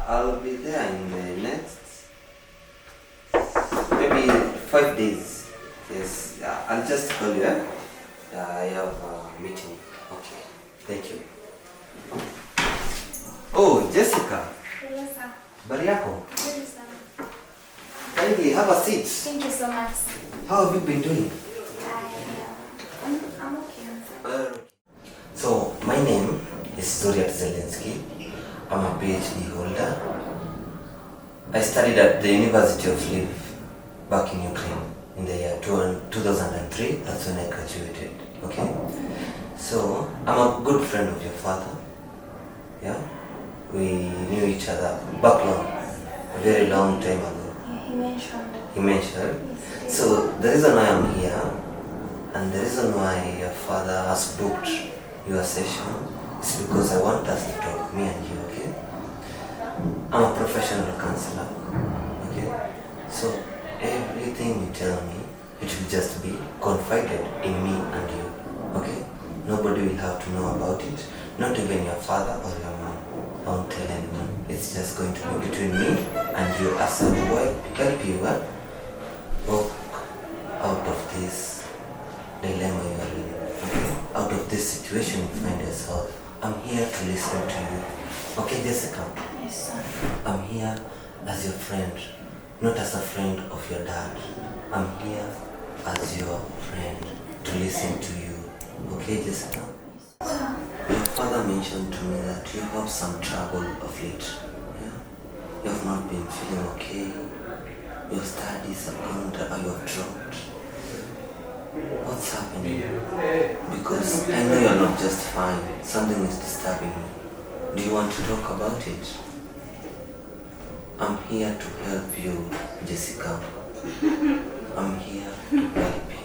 I'll be there in the next maybe 5 days. Yes, I'll just call you. I have a meeting. Okay, thank you. Oh, Jessica. Hello, sir. Habari yako? Hello, sir. Kindly have a seat. Thank you so much. How have you been doing? I'm okay. So, my name is Zuriat Zelensky. I'm a PhD holder. I studied at the University of Lviv back in Ukraine in the year 2003. That's when I graduated. Okay? So, I'm a good friend of your father. Yeah? We knew each other back long, a very long time ago. Yeah, he mentioned. He mentioned. Yes. So, the reason why I'm here and the reason why your father has booked your session is because I want us to talk, me and you, okay? I'm a professional counselor, okay? So everything you tell me, it will just be confided in me and you, okay? Nobody will have to know about it, not even your father or your mom. I won't tell anyone. It's just going to be between me and you as I will help you walk out of this dilemma you are in, okay? Out of this situation you find yourself. I'm here to listen to you. Okay, Jessica? Yes, sir. I'm here as your friend, not as a friend of your dad. I'm here as your friend to listen to you. Okay, Jessica? Sir. Your father mentioned to me that you have some trouble of late. Yeah? You have not been feeling okay. Your studies have gone down, you have dropped. What's happening? Because I know you're not just fine. Something is disturbing you. Do you want to talk about it? I'm here to help you, Jessica. I'm here to help you.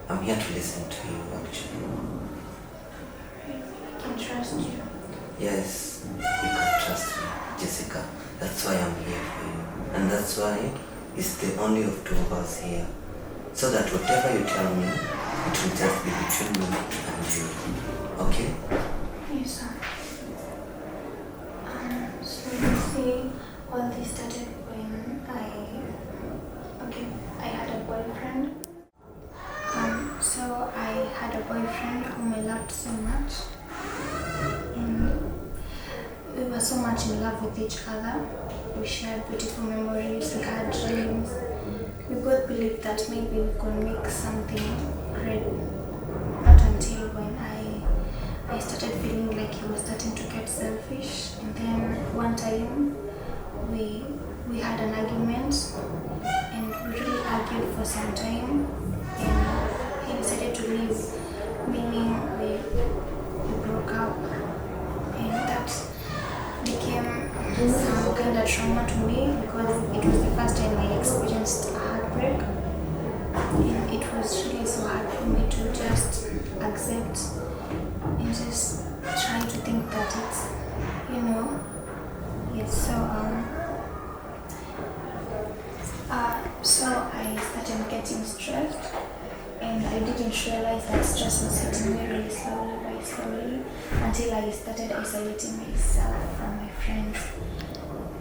I'm here to listen to you, actually. I can trust you. Yes, you can trust me, Jessica. That's why I'm here for you. And that's why it's the only of two of us here. So that whatever you tell me, it will just be between me and you. Okay? Yes, sir. So you see, all this started when I had a boyfriend. So I had a boyfriend whom I loved so much. And we were so much in love with each other. We shared beautiful memories, we had dreams. We both believed that maybe we could make something great. Not until when I started feeling like he was starting to get selfish. And then one time we had an argument and we really argued for some time, and he decided to leave, meaning we broke up, and that became some kind of trauma to me because it was the first time I experienced a heartbreak, and it was really so hard for me to just accept and just try to think that it's, yes. So I started getting stressed, and I didn't realize that stress was hitting me really slowly by slowly until I started isolating myself from my friends,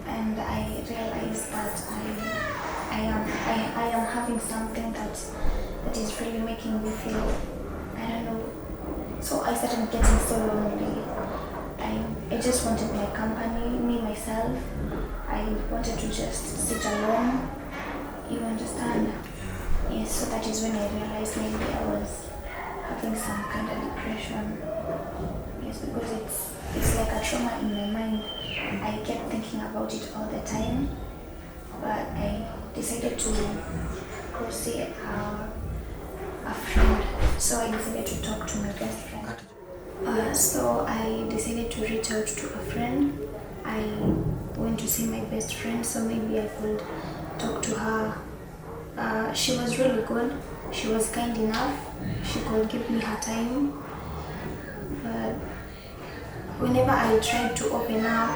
and I realized that I am having something that is really making me feel, I don't know. So I started getting so lonely. I just wanted my company, me myself. I wanted to just sit alone. You understand? Yes, so that is when I realized maybe I was having some kind of depression. Yes, because it's like a trauma in my mind. I kept thinking about it all the time, but I decided to go see a friend. So I decided to talk to my best friend. So I decided to reach out to a friend. I went to see my best friend, so maybe I could talk to her. She was really good. She was kind enough. She could give me her time. But whenever I tried to open up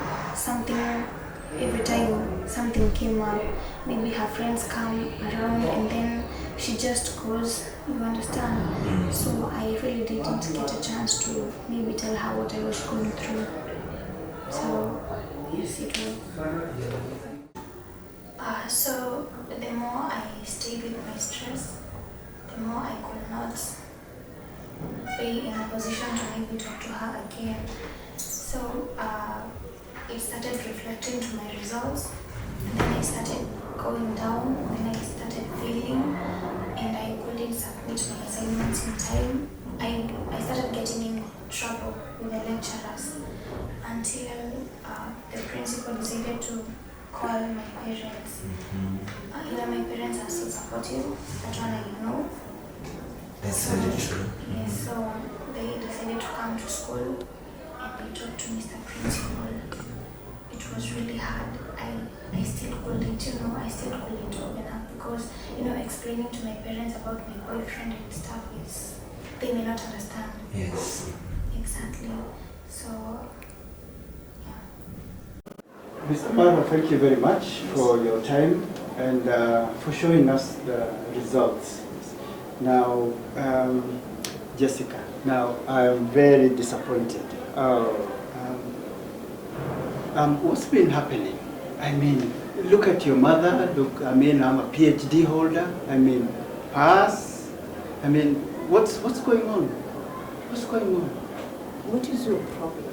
every time something came up, maybe her friends come around and then she just goes, you understand? So I really didn't get a chance to maybe tell her what I was going through. So yes, it was. So the more I stayed with my stress, the more I could not be in a position to maybe talk to her again. So it started reflecting to my results, and then I started going down, then I started failing, and I couldn't submit my assignments in time. I started getting in trouble with the lecturers until the principal decided to call my parents. My parents are so supportive, that one I know. That's very true. Yes, so they decided to come to school and we talked to Mr. Principal. It was really hard. I still couldn't, I still couldn't open up because, explaining to my parents about my boyfriend and stuff is, they may not understand. Yes. Exactly. So, Mr. Marwa, thank you very much for your time and for showing us the results. Now, Jessica, now I'm very disappointed. What's been happening? I mean, look at your mother, I'm a PhD holder, pass. What's going on? What's going on? What is your problem?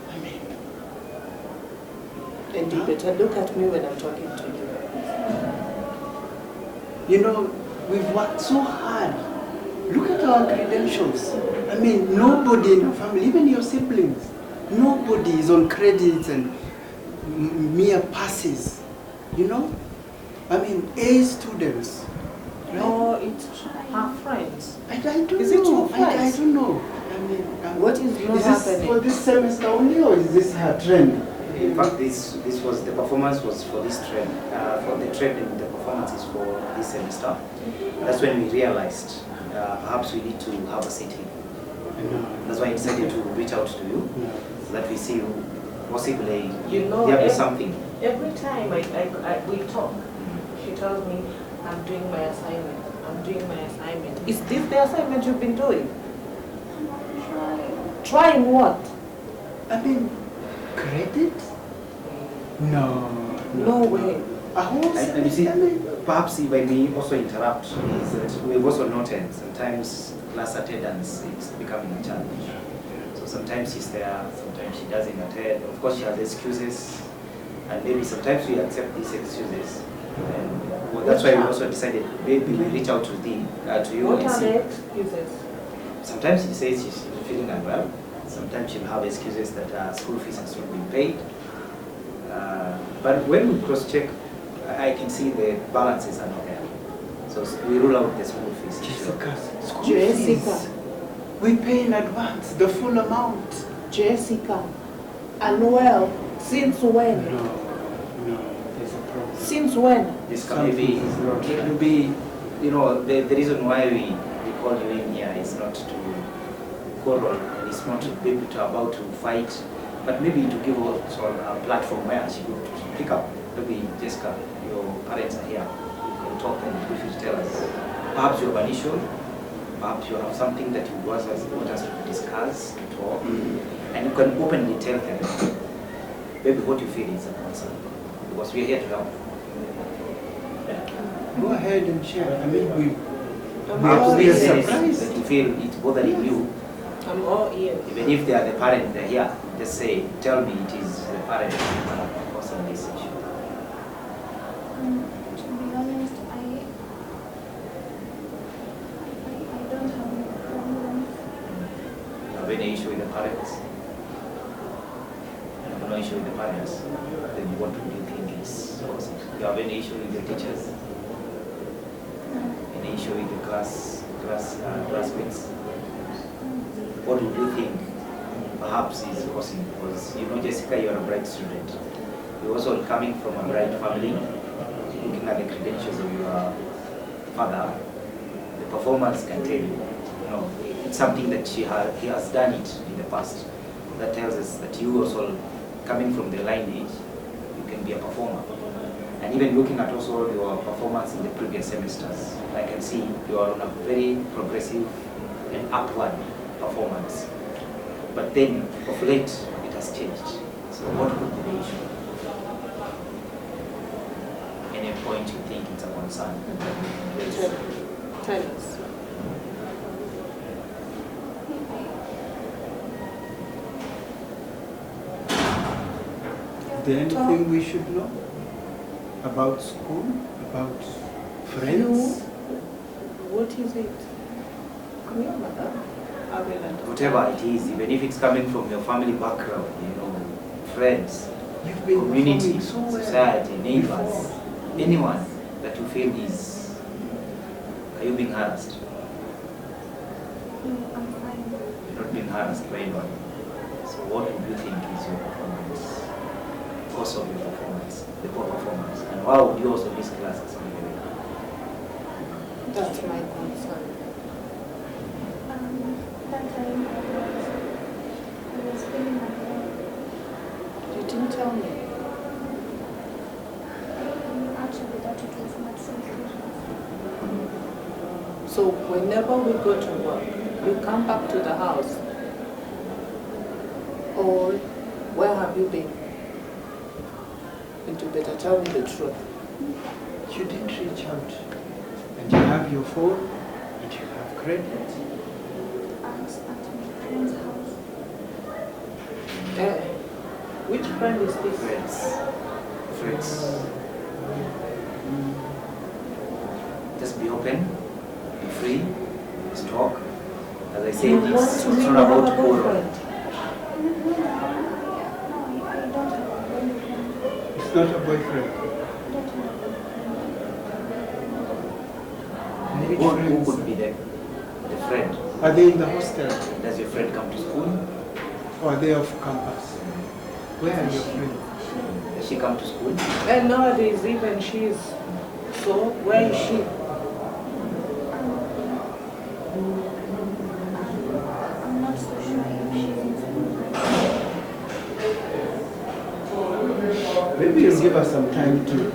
And you better look at me when I'm talking to you. We've worked so hard. Look at our credentials. Nobody in your family, even your siblings, nobody is on credits and mere passes. A students. Right? No, it's her friends. I don't Is know. it your friends? I don't know. What is not this happening? for this semester only, or is this her trend? In fact, this was the performance was for this trend. For the trend and the performance is for this semester. That's when we realized perhaps we need to have a sitting. That's why I decided to reach out to you so that we see possibly there is something. Every time we talk, she tells me, I'm doing my assignment. I'm doing my assignment. Is this the assignment you've been doing? Trying what? Credit? No way. And you see, perhaps if I may also interrupt, is that we've also noted sometimes class attendance is becoming a challenge. So sometimes she's there, sometimes she doesn't attend. Of course, she has excuses, and maybe sometimes we accept these excuses. And that's why we also decided maybe we reach out to you. What are the excuses? Sometimes she says she's feeling unwell. Sometimes she'll have excuses that school fees has not been paid. But when we cross-check, I can see the balances are not there. So we rule out the school fees. Jessica, we pay in advance the full amount. Jessica, unwell. Since when? No, there's a problem. Since when? This can be, the reason why we call you in here is not to quarrel, and it's not to be about to fight, but maybe to give also a platform where she could pick up. Maybe Jessica, your parents are here. You can talk and if you tell us. Perhaps you have an issue, perhaps you have something that you want us to discuss, to talk, and you can openly tell them maybe what you feel is a concern, because we are here to help. Go ahead and share. We have to be surprised that you feel it's bothering you. I'm all ears. Even if they are the parent, they're here. Just say, tell me it is the parent causing this issue. to be honest, I don't have any problem. You have any issue with the parents? You have no issue with the parents? Then what do you think is causing? You have any issue with the teachers? Any issue issue with the classmates? What would you think perhaps is causing? Because you know, Jessica, you are a bright student. You're also coming from a bright family. Looking at the credentials of your father, the performance can tell you. You know, it's something that he has done it in the past. That tells us that you also, coming from the lineage, you can be a performer. And even looking at also your performance in the previous semesters, I can see you are on a very progressive and upward performance. But then, of late, it has changed. So what could be the issue? Any point you think it's a concern? Tell us. Is there anything we should know about school, about friends? What is it? Come here, madam. I will understand. Whatever it is, even if it's coming from your family background, you know, friends, You've been community, performing so well society, neighbors, before. anyone that you feel is, are you being harassed? No, I'm fine. You're not being harassed by anyone. So what would you think is your performance? Cause of your performance, the poor performance, and why would you also miss classes? That's my concern. That time I was feeling alone. You didn't tell me. Actually, that it was not so serious. So whenever we go to work, you come back to the house. Or where have you been? And you better tell me the truth. You didn't reach out. And you have your phone, and you have credit. I was at my friend's house. Which friend is this? Friends. Just be open, be free, just talk. As I said, it's not about quarrel. I don't have a boyfriend. It's not a boyfriend. I don't have a boyfriend. Which Who friends? could be the friend? Are they in the hostel? Does your friend come to school? Or are they off campus? Where are your friends? Does she come to school? And nowadays even she's. So where is she? I'm not so sure if she's in school. Maybe you'll give us some time to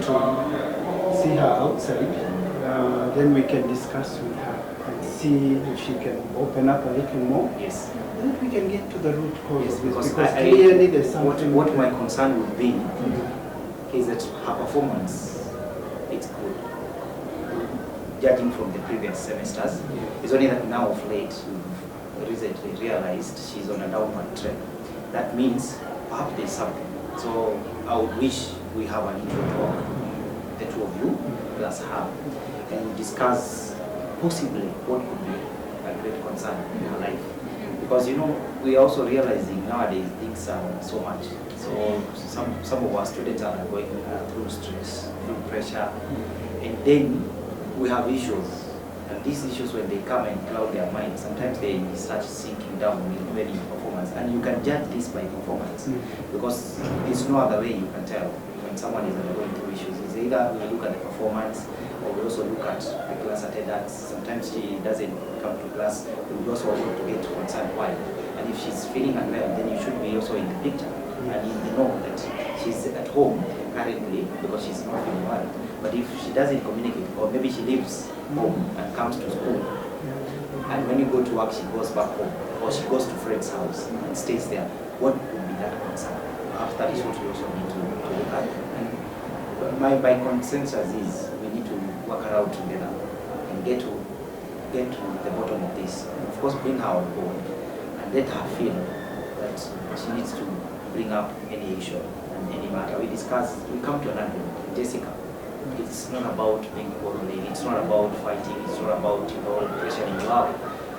see her outside. Then we can discuss with her and see if she can open up a little more. Yes. Then we can get to the root cause Yes, of this, because because I- clearly there's something. What my concern would be is that her performance, it's good. Judging from the previous semesters, it's only that now of late we've recently realized she's on a downward trend. That means perhaps there's something. So I would wish we have a little talk, the two of you plus her, and discuss possibly what could be a great concern in her life. Because you know, we are also realizing nowadays things are so much. So some of our students are going through stress, through pressure, and then we have issues. And these issues, when they come and cloud their mind, sometimes they start sinking down with very performance. And you can judge this by performance, because there's no other way you can tell when someone is undergoing through issues. It's either we look at the performance, or we also look at the class attendance. Sometimes she doesn't come to class. We also want to get concerned why. And if she's feeling unwell, then you should be also in the picture. And you know that she's at home currently because she's not feeling well. But if she doesn't communicate, or maybe she leaves home and comes to school, and when you go to work, she goes back home, or she goes to friend's house and stays there, what would be that concern? Perhaps that is what we also need to look at. And my consensus is we need to work around together and get to the bottom of this. And of course, bring her on board and let her feel that she needs to bring up any issue and any matter. We discuss, we come to an agreement. Jessica, it's not about being quarreling, it's not about fighting, it's not about pressuring you out.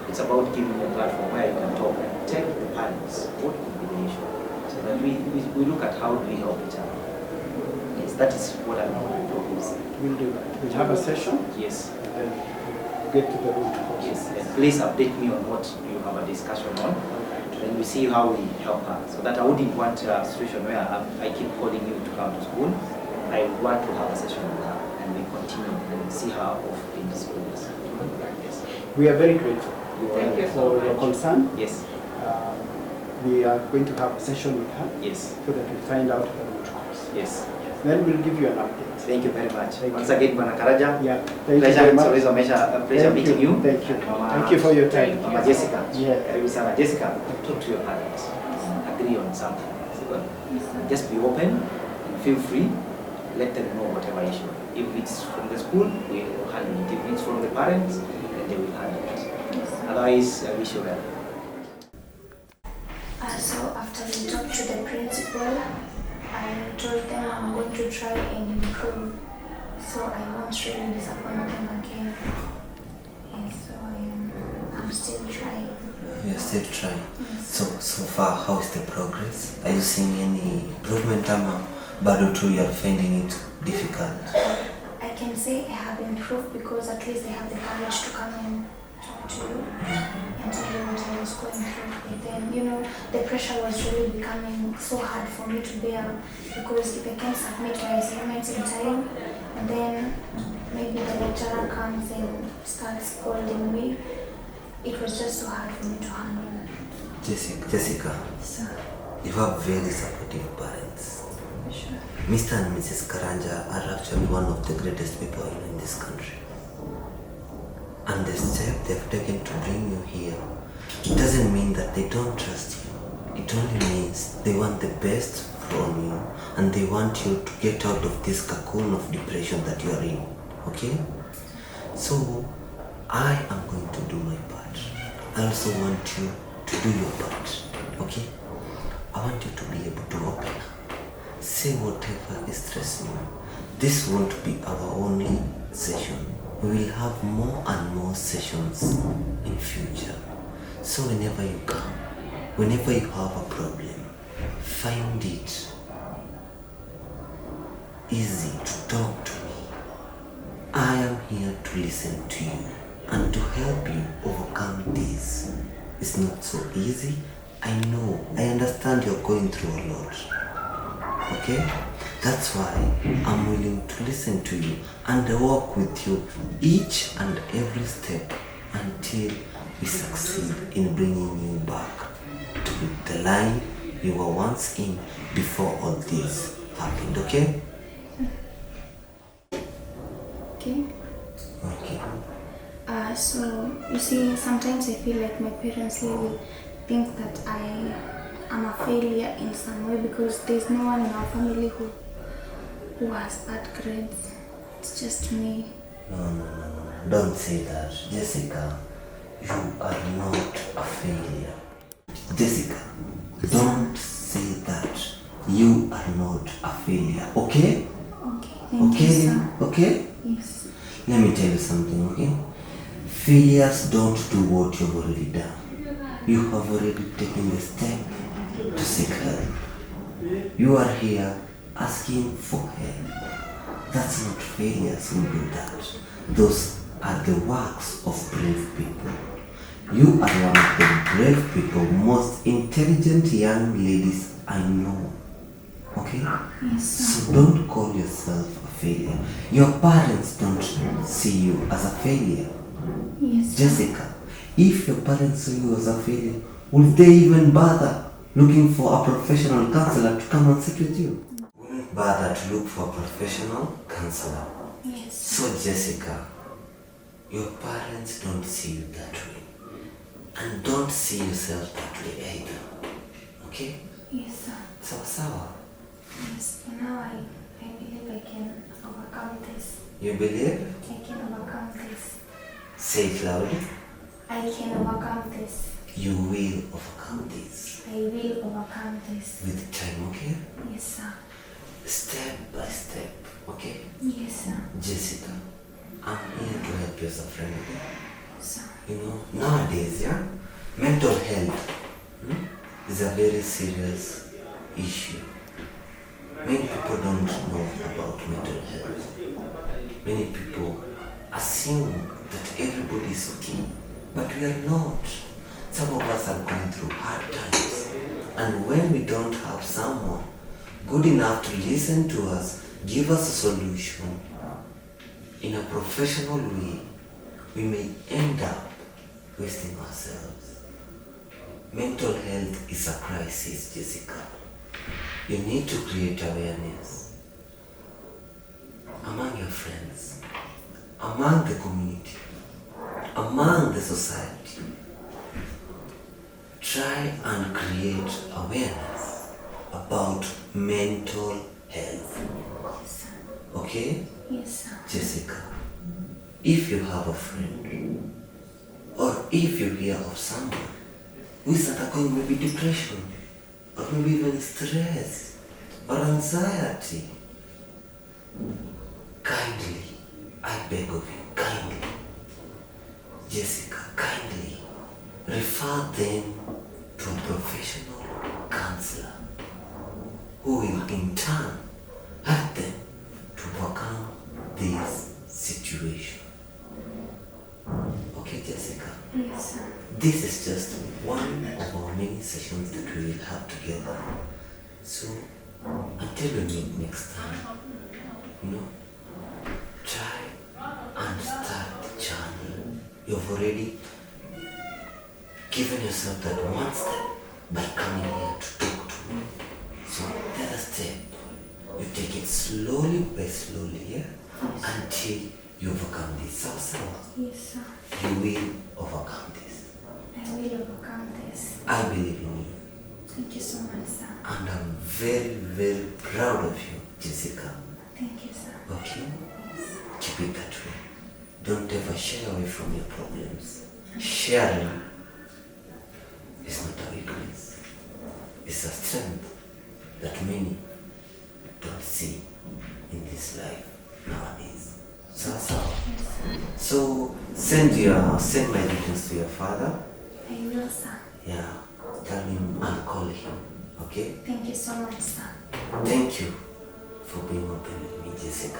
It's about giving you a platform where you can talk and tell the parents what could be the issue. So that we look at how do we help each other. Yes, that is what I'm going to propose. We'll do that. We'll have a session. Yes. And then get to the root cause. Yes, and please update me on what you have a discussion on. Then we see how we help her. So that I wouldn't want a situation where I keep calling you to come to school. I want to have a session with her and we continue and see her off in the school. Yes. We are very grateful Thank you so for your much. concern. Yes. We are going to have a session with her Yes. so that we find out the root cause. Yes. Then we'll give you an update. Thank you very much. Thank Once you. again, Bwana Karaja. Yeah, thank you Pleasure. very It's much. always a pleasure Thank meeting you. Thank you. And Mama, Thank you for your time. Mama Jessica. Yeah. Karibu sana Jessica. Talk to your parents. Agree on something. Just be open and feel free. Let them know whatever issue. If it's from the school, we will handle it. If it's from the parents, then they will handle it. Otherwise, I wish you well. So after we talked to the principal, I told them I'm going to try and improve, so I won't really disappoint them again. And so I'm still trying. You're still trying. Yes. So far, how is the progress? Are you seeing any improvement, ama bado tu you are finding it difficult? I can say I have improved because at least I have the courage to come and talk to you and tell you what I was going through. But then, the pressure was really becoming so hard for me to bear, because if I can't submit my assignments in time, and then maybe the lecturer comes and starts scolding me, it was just so hard for me to handle. Jessica, So, you have very supportive parents. sure. Mr. and Mrs. Karanja are actually one of the greatest people in this country. And the step they've taken to bring you here, it doesn't mean that they don't trust you. It only means they want the best from you and they want you to get out of this cocoon of depression that you are in. Okay? So, I am going to do my part. I also want you to do your part. Okay? I want you to be able to open up. Say whatever is stressing you. This won't be our only session. We will have more and more sessions in future. So whenever you come, whenever you have a problem, find it easy to talk to me. I am here to listen to you and to help you overcome this. It's not so easy. I know. I understand you're going through a lot. Okay? That's why I'm willing to listen to you and walk with you each and every step until we succeed in bringing you back to the line you were once in before all this happened. Okay? Okay. Okay. So, you see, sometimes I feel like my parents really think that I am a failure in some way, because there's no one in our family who has bad grades. It's just me. No. Don't say that. Jessica, you are not a failure. Jessica, don't say that. You are not a failure. Okay? Okay, thank you, sir. Okay? Yes. Let me tell you something, okay? Failures don't do what you've already done. You have already taken the step to seek help. You are here asking for help. That's not failures who do that. Those are the works of brave people. You are one of the brave people, most intelligent young ladies I know. Okay? Yes, sir. So don't call yourself a failure. Your parents don't see you as a failure. Yes, sir. Jessica, if your parents saw you as a failure, would they even bother looking for a professional counselor to come and sit with you? Wouldn't bother to look for a professional counselor. Yes. So Jessica, your parents don't see you that way. And don't see yourself that way either. Okay? Yes, sir. Sawa. Yes. For now, I believe I can overcome this. You believe? I can overcome this. Say it loudly. I can overcome this. You will overcome this. I will overcome this. With time, okay? Yes, sir. Step by step, okay? Yes, sir. Jessica, I'm here to help you as a friend. Okay? Sir. You know, nowadays, mental health is a very serious issue. Many people don't know about mental health. Many people assume that everybody is okay, but we are not. Some of us are going through hard times, and when we don't have someone good enough to listen to us, give us a solution in a professional way, we may end up wasting ourselves. Mental health is a crisis, Jessica. You need to create awareness among your friends, among the community, among the society. Try and create awareness about mental health. Yes, sir. Okay? Yes, sir. Jessica, if you have a friend, or if you hear of someone who is undergoing maybe depression, or maybe even stress, or anxiety, kindly, I beg of you, kindly, Jessica, kindly refer them to a professional counselor who will in turn help them to overcome this situation. Okay, Jessica? Yes, sir. This is just one of our many sessions that we will have together. So, until we meet next time, try and start the journey. You've already given yourself that one step by coming here to talk to me. So, the other step, you take it slowly by slowly, yeah? Until you overcome this. So, Yes, sir. you will overcome this. I will overcome this. I believe in you. Thank you so much, sir. And I'm very, very proud of you, Jessica. Thank you, sir. Okay? Yes. Keep it that way. Don't ever shy away from your problems. Sharing is not a weakness. It's a strength that many don't see in this life nowadays. So, Yes, sir. so send my details to your father. I will, sir. Yeah. Tell him I'll call him. Okay? Thank you so much, sir. Thank you for being open with me, Jessica.